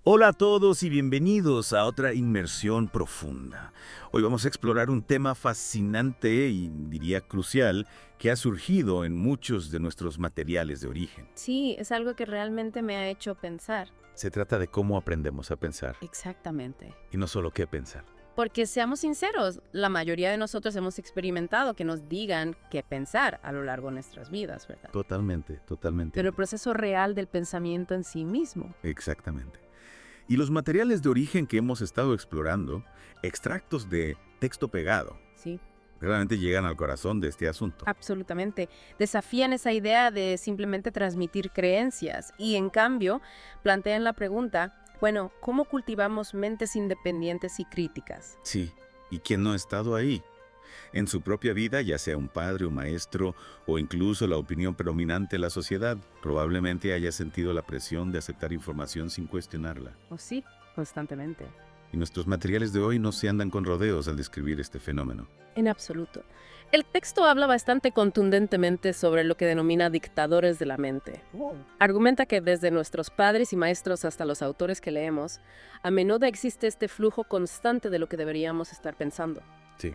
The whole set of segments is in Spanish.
Hola a todos y bienvenidos a otra inmersión profunda. Hoy vamos a explorar un tema fascinante y diría crucial que ha surgido en muchos de nuestros materiales de origen. Sí, es algo que realmente me ha hecho pensar. Se trata de cómo aprendemos a pensar Exactamente. y no solo qué pensar. Porque seamos sinceros, la mayoría de nosotros hemos experimentado que nos digan qué pensar a lo largo de nuestras vidas, ¿verdad? Totalmente, totalmente. Pero el proceso real del pensamiento en sí mismo. Exactamente. Y los materiales de origen que hemos estado explorando, extractos de texto pegado, Sí, realmente llegan al corazón de este asunto. absolutamente. Desafían esa idea de simplemente transmitir creencias y en cambio plantean la pregunta, bueno, ¿cómo cultivamos mentes independientes y críticas? Sí, ¿y quién no ha estado ahí? En su propia vida, ya sea un padre, un maestro o incluso la opinión predominante de la sociedad, probablemente haya sentido la presión de aceptar información sin cuestionarla. ¿O sí? Constantemente. Y nuestros materiales de hoy no se andan con rodeos al describir este fenómeno. En absoluto. El texto habla bastante contundentemente sobre lo que denomina dictadores de la mente. Argumenta que desde nuestros padres y maestros hasta los autores que leemos, a menudo existe este flujo constante de lo que deberíamos estar pensando. Sí.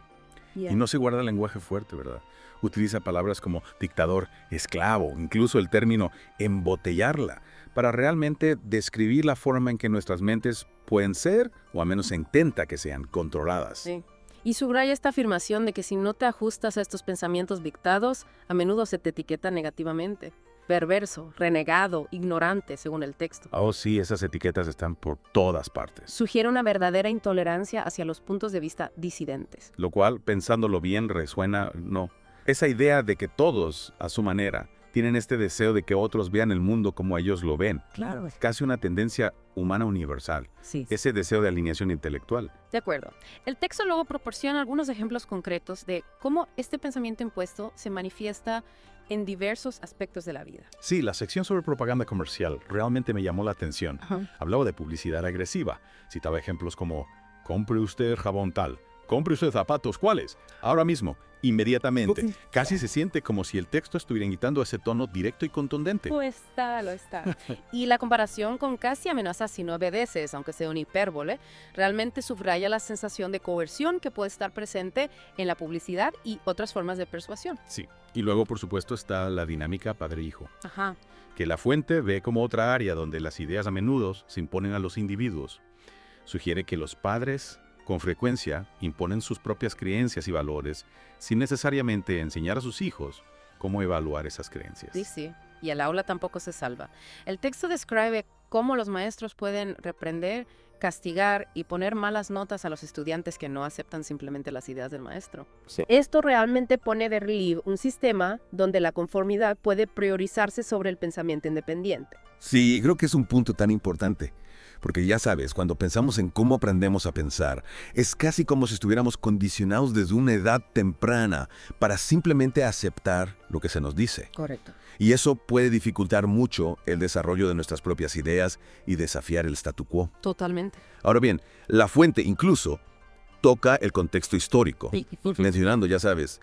Yeah. Y no se guarda lenguaje fuerte, ¿verdad? Utiliza palabras como dictador, esclavo, incluso el término embotellarla, para realmente describir la forma en que nuestras mentes pueden ser, o al menos se intenta que sean, controladas. Sí. Y subraya esta afirmación de que si no te ajustas a estos pensamientos dictados, a menudo se te etiqueta negativamente. Perverso, renegado, ignorante, según el texto. Oh, sí, esas etiquetas están por todas partes. Sugiere una verdadera intolerancia hacia los puntos de vista disidentes. Lo cual, pensándolo bien, resuena, no. Esa idea de que todos, a su manera, tienen este deseo de que otros vean el mundo como ellos lo ven. Claro. Casi una tendencia humana universal. Sí. Ese deseo de alineación intelectual. De acuerdo. El texto luego proporciona algunos ejemplos concretos de cómo este pensamiento impuesto se manifiesta en diversos aspectos de la vida. Sí, la sección sobre propaganda comercial realmente me llamó la atención. Hablaba de publicidad agresiva. Citaba ejemplos como, compre usted jabón tal, compre usted zapatos, ¿cuáles? Ahora mismo, inmediatamente. Casi se siente como si el texto estuviera imitando ese tono directo y contundente. Lo está. Y la comparación con casi amenazas si no obedeces, aunque sea una hipérbole, realmente subraya la sensación de coerción que puede estar presente en la publicidad y otras formas de persuasión. Sí, y luego por supuesto está la dinámica padre-hijo, Ajá. que la fuente ve como otra área donde las ideas a menudo se imponen a los individuos. Sugiere que los padres, con frecuencia, imponen sus propias creencias y valores sin necesariamente enseñar a sus hijos cómo evaluar esas creencias. Sí. Y el aula tampoco se salva. El texto describe cómo los maestros pueden reprender, castigar y poner malas notas a los estudiantes que no aceptan simplemente las ideas del maestro. Sí. Esto realmente pone de relieve un sistema donde la conformidad puede priorizarse sobre el pensamiento independiente. Sí, creo que es un punto tan importante, porque ya sabes, cuando pensamos en cómo aprendemos a pensar, es casi como si estuviéramos condicionados desde una edad temprana para simplemente aceptar lo que se nos dice. Correcto. Y eso puede dificultar mucho el desarrollo de nuestras propias ideas y desafiar el statu quo. Totalmente. Ahora bien, la fuente incluso toca el contexto histórico, mencionando, ya sabes,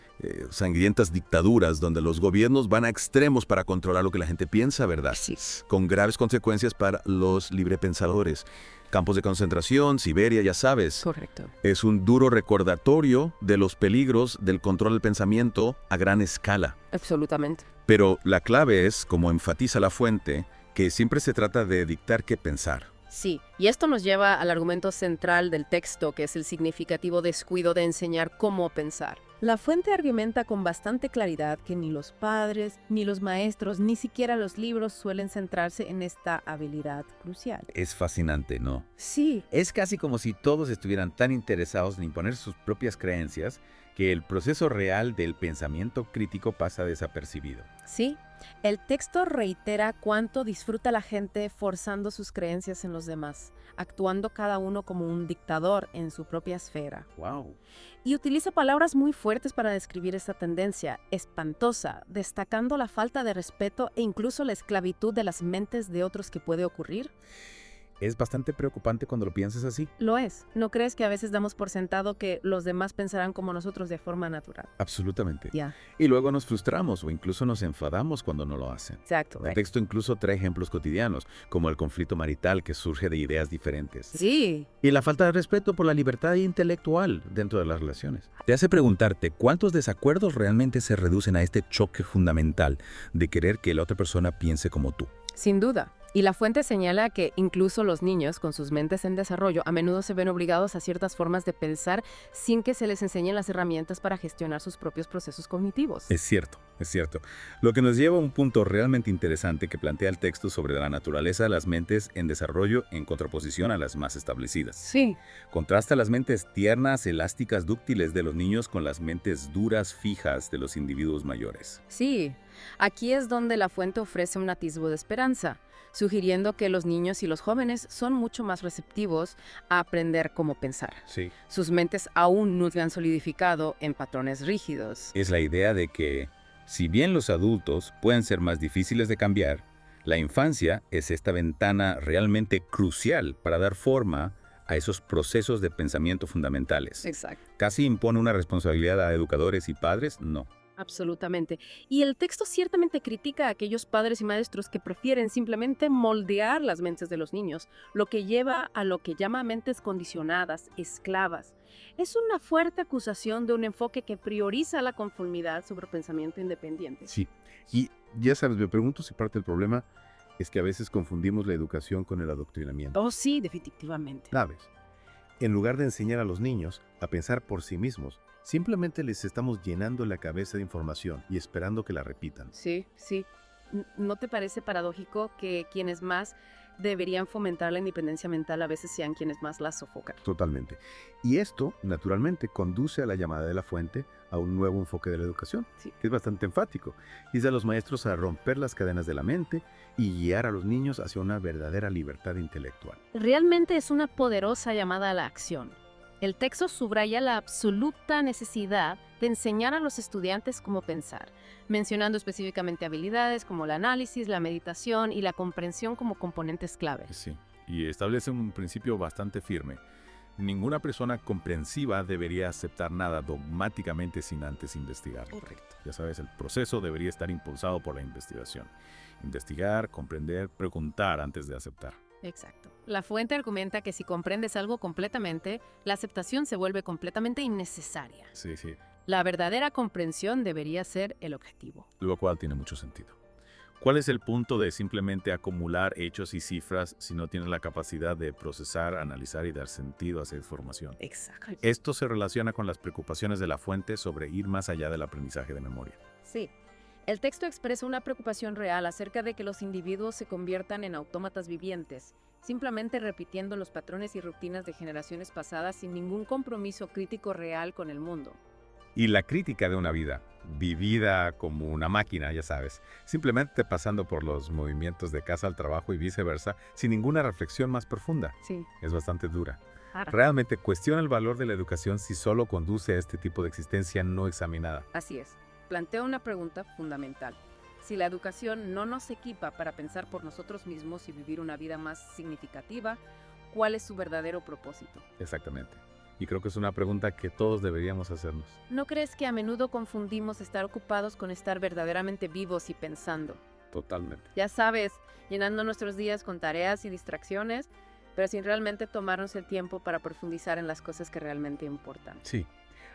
sangrientas dictaduras donde los gobiernos van a extremos para controlar lo que la gente piensa, ¿verdad? Sí. Con graves consecuencias para los librepensadores. Campos de concentración, Siberia, ya sabes. Correcto. Es un duro recordatorio de los peligros del control del pensamiento a gran escala. Absolutamente. Pero la clave es, como enfatiza la fuente, que siempre se trata de dictar qué pensar. Sí, y esto nos lleva al argumento central del texto, que es el significativo descuido de enseñar cómo pensar. La fuente argumenta con bastante claridad que ni los padres, ni los maestros, ni siquiera los libros suelen centrarse en esta habilidad crucial. Es fascinante, ¿no? Sí, Es casi como si todos estuvieran tan interesados en imponer sus propias creencias que el proceso real del pensamiento crítico pasa desapercibido. sí. El texto reitera cuánto disfruta la gente forzando sus creencias en los demás, actuando cada uno como un dictador en su propia esfera. ¡Wow! Y utiliza palabras muy fuertes para describir esta tendencia, espantosa, destacando la falta de respeto e incluso la esclavitud de las mentes de otros que puede ocurrir. Es bastante preocupante cuando lo piensas así. Lo es. ¿No crees que a veces damos por sentado que los demás pensarán como nosotros de forma natural? Absolutamente. Ya, Y luego nos frustramos o incluso nos enfadamos cuando no lo hacen. exacto. El texto incluso trae ejemplos cotidianos, como el conflicto marital que surge de ideas diferentes. Sí, Y la falta de respeto por la libertad intelectual dentro de las relaciones. Te hace preguntarte cuántos desacuerdos realmente se reducen a este choque fundamental de querer que la otra persona piense como tú. sin duda. Y la fuente señala que incluso los niños con sus mentes en desarrollo a menudo se ven obligados a ciertas formas de pensar sin que se les enseñen las herramientas para gestionar sus propios procesos cognitivos. Es cierto, es cierto. Lo que nos lleva a un punto realmente interesante que plantea el texto sobre la naturaleza de las mentes en desarrollo en contraposición a las más establecidas. Sí, Contrasta las mentes tiernas, elásticas, dúctiles de los niños con las mentes duras, fijas de los individuos mayores. sí. Aquí es donde la fuente ofrece un atisbo de esperanza, sugiriendo que los niños y los jóvenes son mucho más receptivos a aprender cómo pensar. Sí. Sus mentes aún no se han solidificado en patrones rígidos. Es la idea de que, si bien los adultos pueden ser más difíciles de cambiar, la infancia es esta ventana realmente crucial para dar forma a esos procesos de pensamiento fundamentales. Exacto. ¿Casi impone una responsabilidad a educadores y padres? No. Absolutamente. Y el texto ciertamente critica a aquellos padres y maestros que prefieren simplemente moldear las mentes de los niños, lo que lleva a lo que llama mentes condicionadas, esclavas. Es una fuerte acusación de un enfoque que prioriza la conformidad sobre pensamiento independiente. Sí, y ya sabes, me pregunto si parte del problema es que a veces confundimos la educación con el adoctrinamiento. Oh, sí, definitivamente. ¿Sabes? En lugar de enseñar a los niños a pensar por sí mismos, simplemente les estamos llenando la cabeza de información y esperando que la repitan. Sí, sí. ¿No te parece paradójico que quienes más deberían fomentar la independencia mental a veces sean quienes más la sofocan? Totalmente. Y esto, naturalmente, conduce a la llamada de la fuente a un nuevo enfoque de la educación, Sí. que es bastante enfático. Dice a los maestros a romper las cadenas de la mente y guiar a los niños hacia una verdadera libertad intelectual. Realmente es una poderosa llamada a la acción. El texto subraya la absoluta necesidad de enseñar a los estudiantes cómo pensar, mencionando específicamente habilidades como el análisis, la meditación y la comprensión como componentes clave. Sí, y establece un principio bastante firme. Ninguna persona comprensiva debería aceptar nada dogmáticamente sin antes investigar. Correcto. Ya sabes, el proceso debería estar impulsado por la investigación. Investigar, comprender, preguntar antes de aceptar. Exacto. La fuente argumenta que si comprendes algo completamente, la aceptación se vuelve completamente innecesaria. Sí, sí. La verdadera comprensión debería ser el objetivo. Lo cual tiene mucho sentido. ¿Cuál es el punto de simplemente acumular hechos y cifras si no tienes la capacidad de procesar, analizar y dar sentido a esa información? Exacto. Esto se relaciona con las preocupaciones de la fuente sobre ir más allá del aprendizaje de memoria. Sí. El texto expresa una preocupación real acerca de que los individuos se conviertan en autómatas vivientes, simplemente repitiendo los patrones y rutinas de generaciones pasadas sin ningún compromiso crítico real con el mundo. Y la crítica de una vida, vivida como una máquina, ya sabes, simplemente pasando por los movimientos de casa al trabajo y viceversa, sin ninguna reflexión más profunda, Sí. es bastante dura. Realmente cuestiona el valor de la educación si solo conduce a este tipo de existencia no examinada. Así es. Plantea una pregunta fundamental. Si la educación no nos equipa para pensar por nosotros mismos y vivir una vida más significativa, ¿cuál es su verdadero propósito? Exactamente. Y creo que es una pregunta que todos deberíamos hacernos. ¿No crees que a menudo confundimos estar ocupados con estar verdaderamente vivos y pensando? Totalmente. Ya sabes, llenando nuestros días con tareas y distracciones, pero sin realmente tomarnos el tiempo para profundizar en las cosas que realmente importan. Sí.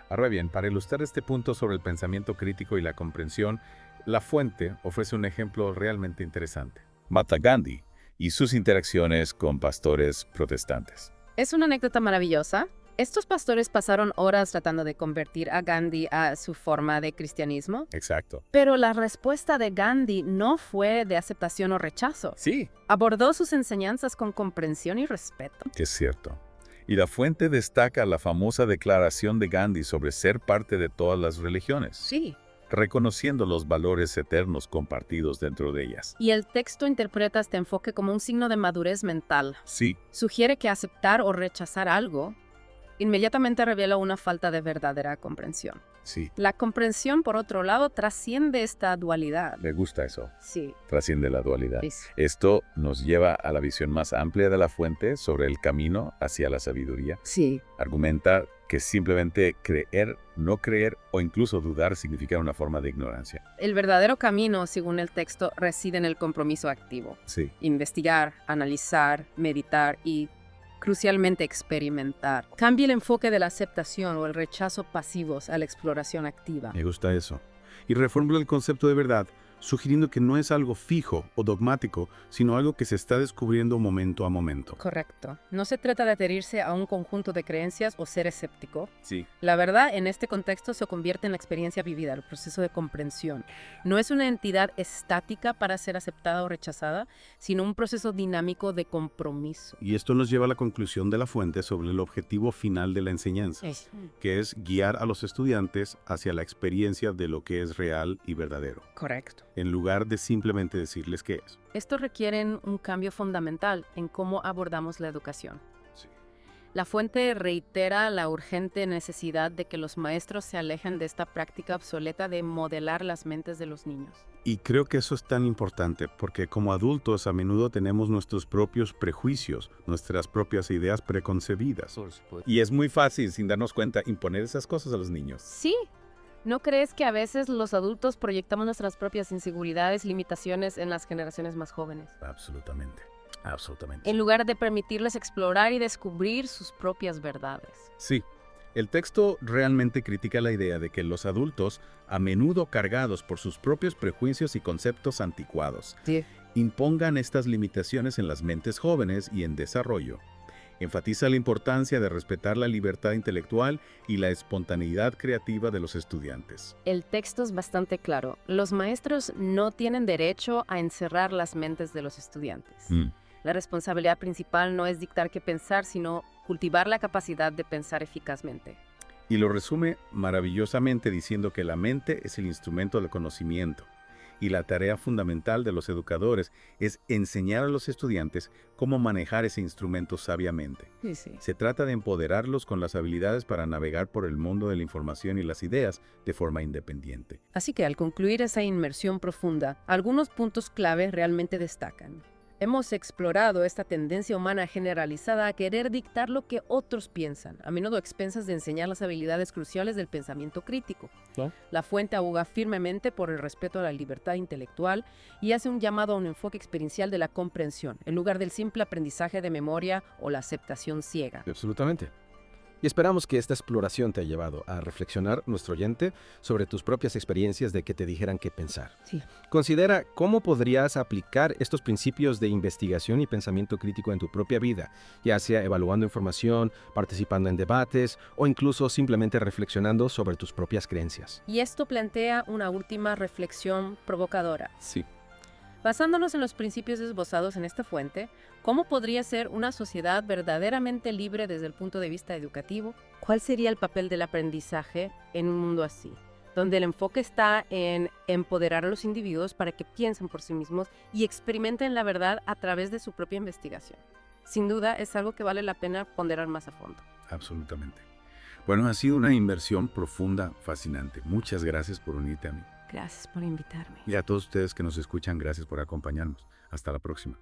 Ahora bien, para ilustrar este punto sobre el pensamiento crítico y la comprensión, la fuente ofrece un ejemplo realmente interesante. Mahatma Gandhi y sus interacciones con pastores protestantes. Es una anécdota maravillosa. Estos pastores pasaron horas tratando de convertir a Gandhi a su forma de cristianismo, Exacto. pero la respuesta de Gandhi no fue de aceptación o rechazo. Sí. Abordó sus enseñanzas con comprensión y respeto. Es cierto. Y la fuente destaca la famosa declaración de Gandhi sobre ser parte de todas las religiones, Sí. reconociendo los valores eternos compartidos dentro de ellas. Y el texto interpreta este enfoque como un signo de madurez mental. Sí, Sugiere que aceptar o rechazar algo inmediatamente revela una falta de verdadera comprensión. Sí, La comprensión, por otro lado, trasciende esta dualidad. Me gusta eso. Sí. Trasciende la dualidad. Sí, sí. Esto nos lleva a la visión más amplia de la fuente sobre el camino hacia la sabiduría. Sí. Argumenta que simplemente creer, no creer o incluso dudar significa una forma de ignorancia. El verdadero camino, según el texto, reside en el compromiso activo. Sí. Investigar, analizar, meditar y, crucialmente, experimentar. Cambia el enfoque de la aceptación o el rechazo pasivos a la exploración activa. me gusta eso. Y reformula el concepto de verdad, sugiriendo que no es algo fijo o dogmático, sino algo que se está descubriendo momento a momento. Correcto. No se trata de adherirse a un conjunto de creencias o ser escéptico. Sí. La verdad, en este contexto, se convierte en la experiencia vivida, el proceso de comprensión. No es una entidad estática para ser aceptada o rechazada, sino un proceso dinámico de compromiso. Y esto nos lleva a la conclusión de la fuente sobre el objetivo final de la enseñanza, que es guiar a los estudiantes hacia la experiencia de lo que es real y verdadero, Correcto. en lugar de simplemente decirles qué es. Esto requiere un cambio fundamental en cómo abordamos la educación. Sí. La fuente reitera la urgente necesidad de que los maestros se alejen de esta práctica obsoleta de modelar las mentes de los niños. Y creo que eso es tan importante, porque como adultos a menudo tenemos nuestros propios prejuicios, nuestras propias ideas preconcebidas. Y es muy fácil, sin darnos cuenta, imponer esas cosas a los niños. Sí. ¿No crees que a veces los adultos proyectamos nuestras propias inseguridades y limitaciones en las generaciones más jóvenes, Absolutamente, absolutamente. en lugar de permitirles explorar y descubrir sus propias verdades? Sí, el texto realmente critica la idea de que los adultos, a menudo cargados por sus propios prejuicios y conceptos anticuados, Sí. impongan estas limitaciones en las mentes jóvenes y en desarrollo. Enfatiza la importancia de respetar la libertad intelectual y la espontaneidad creativa de los estudiantes. El texto es bastante claro. Los maestros no tienen derecho a encerrar las mentes de los estudiantes. La responsabilidad principal no es dictar qué pensar, sino cultivar la capacidad de pensar eficazmente. Y lo resume maravillosamente diciendo que la mente es el instrumento del conocimiento. Y la tarea fundamental de los educadores es enseñar a los estudiantes cómo manejar ese instrumento sabiamente. Sí. Se trata de empoderarlos con las habilidades para navegar por el mundo de la información y las ideas de forma independiente. Así que al concluir esa inmersión profunda, algunos puntos clave realmente destacan. Hemos explorado esta tendencia humana generalizada a querer dictar lo que otros piensan, a menudo a expensas de enseñar las habilidades cruciales del pensamiento crítico. Claro. La fuente aboga firmemente por el respeto a la libertad intelectual y hace un llamado a un enfoque experiencial de la comprensión, en lugar del simple aprendizaje de memoria o la aceptación ciega. Absolutamente. Y esperamos que esta exploración te haya llevado a reflexionar, nuestro oyente, sobre tus propias experiencias de que te dijeran qué pensar. Sí. Considera cómo podrías aplicar estos principios de investigación y pensamiento crítico en tu propia vida, ya sea evaluando información, participando en debates o incluso simplemente reflexionando sobre tus propias creencias. Y esto plantea una última reflexión provocadora. Sí. Basándonos en los principios esbozados en esta fuente, ¿cómo podría ser una sociedad verdaderamente libre desde el punto de vista educativo? ¿Cuál sería el papel del aprendizaje en un mundo así, donde el enfoque está en empoderar a los individuos para que piensen por sí mismos y experimenten la verdad a través de su propia investigación? Sin duda, es algo que vale la pena ponderar más a fondo. Absolutamente. Bueno, ha sido una inversión profunda, fascinante. Muchas gracias por unirte a mí. Gracias por invitarme. Y a todos ustedes que nos escuchan, gracias por acompañarnos. Hasta la próxima.